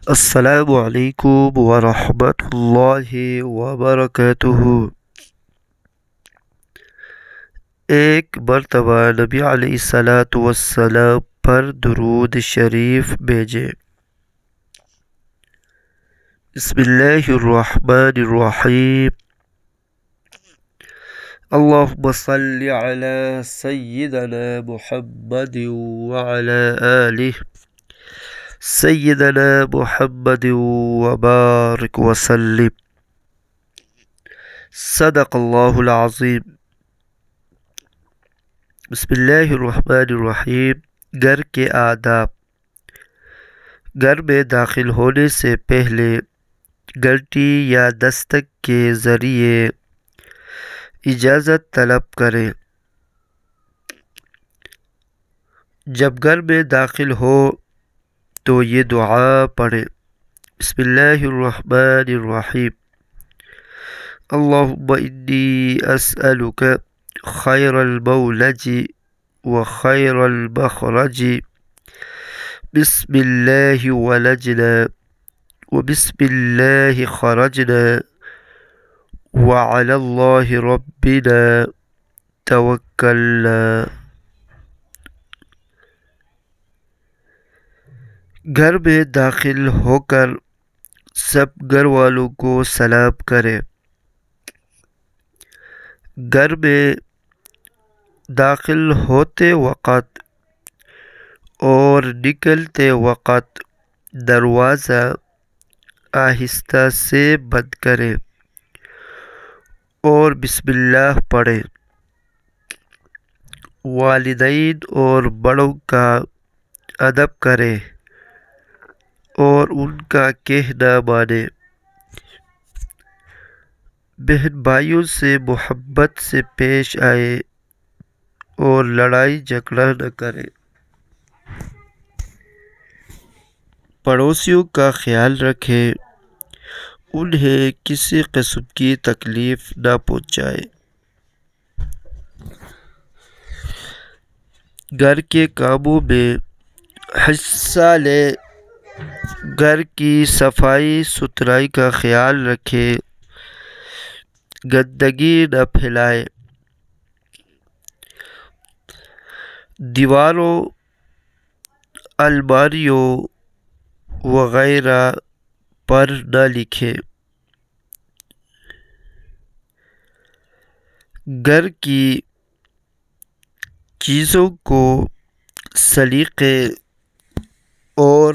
السلام علیکم ورحمۃ اللہ وبرکاتہ۔ ایک مرتبہ نبی علیہ السلام پر درود شریف بھیجیں۔ بسم اللہ الرحمن الرحیم۔ اللہم صل علی سیدنا محمد وعلی آلہ سیدنا محمد وبارک وسلم۔ صدق اللہ العظیم۔ بسم اللہ الرحمن الرحیم۔ گھر کے آداب۔ گھر میں داخل ہونے سے پہلے گھنٹی یا دستک کے ذریعے اجازت طلب کریں۔ جب گھر میں داخل ہو تو یہ دعا پڑھیں۔ بسم اللہ الرحمن الرحیم۔ اللہم انی اسألک خیر المولج و خیر المخرج، بسم اللہ ولجنا و بسم اللہ خرجنا وعلی اللہ ربنا توکلنا۔ گھر میں داخل ہو کر سب گھر والوں کو سلام کریں۔ گھر میں داخل ہوتے وقت اور نکلتے وقت دروازہ آہستہ سے بند کریں اور بسم اللہ پڑھیں۔ والدین اور بڑوں کا ادب کریں اور ان کا کہنا مانیں۔ بہن بھائیوں سے محبت سے پیش آئیں اور لڑائی جھگڑا نہ کریں۔ پڑوسیوں کا خیال رکھیں، انہیں کسی قسم کی تکلیف نہ پہنچائیں۔ گھر کے کاموں میں حصہ لیں۔ گھر کی صفائی ستھرائی کا خیال رکھیں، گندگی نہ پھیلائیں۔ دیواروں، الماریوں وغیرہ پر نہ لکھیں۔ گھر کی چیزوں کو سلیقے اور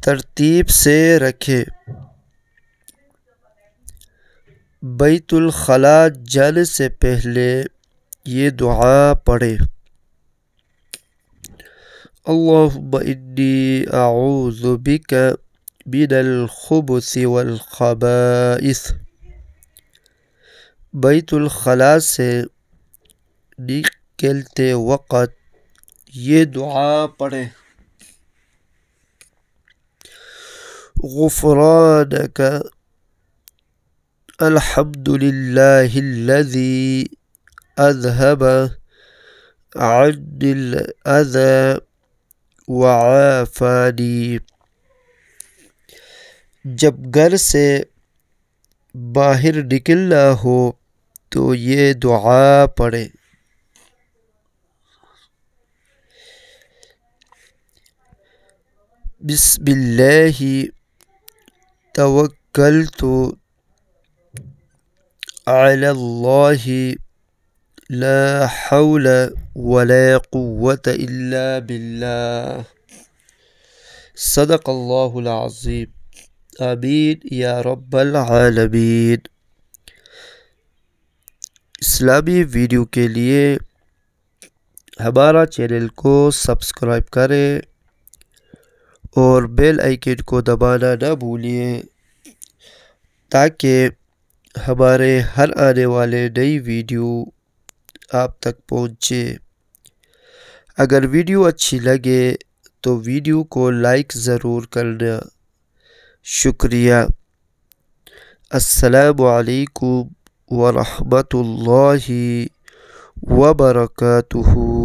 ترتیب سے رکھیں۔ بیت الخلاء جانے سے پہلے یہ دعا پڑھیں۔ اللہم انی اعوذ بک من الخبث والخبائث۔ بیت الخلاء سے نکلتے وقت یہ دعا پڑھیں۔ غفرانک الحمد للہ الذی اذہب عنی الاذی وعافانی۔ جب گھر سے باہر نکلنا ہو تو یہ دعا پڑھیں۔ بسم اللہ توکلت علی اللہ لا حول ولا قوة الا باللہ۔ صدق اللہ العظیم۔ آمین یا رب العالمین۔ اسلامی ویڈیو کے لیے ہمارا چینل کو سبسکرائب کریں اور بیل آئیکن کو دبانا نہ بھولیں تاکہ ہمارے ہر آنے والے نئی ویڈیو آپ تک پہنچے۔ اگر ویڈیو اچھی لگے تو ویڈیو کو لائک ضرور کرنا۔ شکریہ۔ السلام علیکم ورحمۃ اللہ وبرکاتہ۔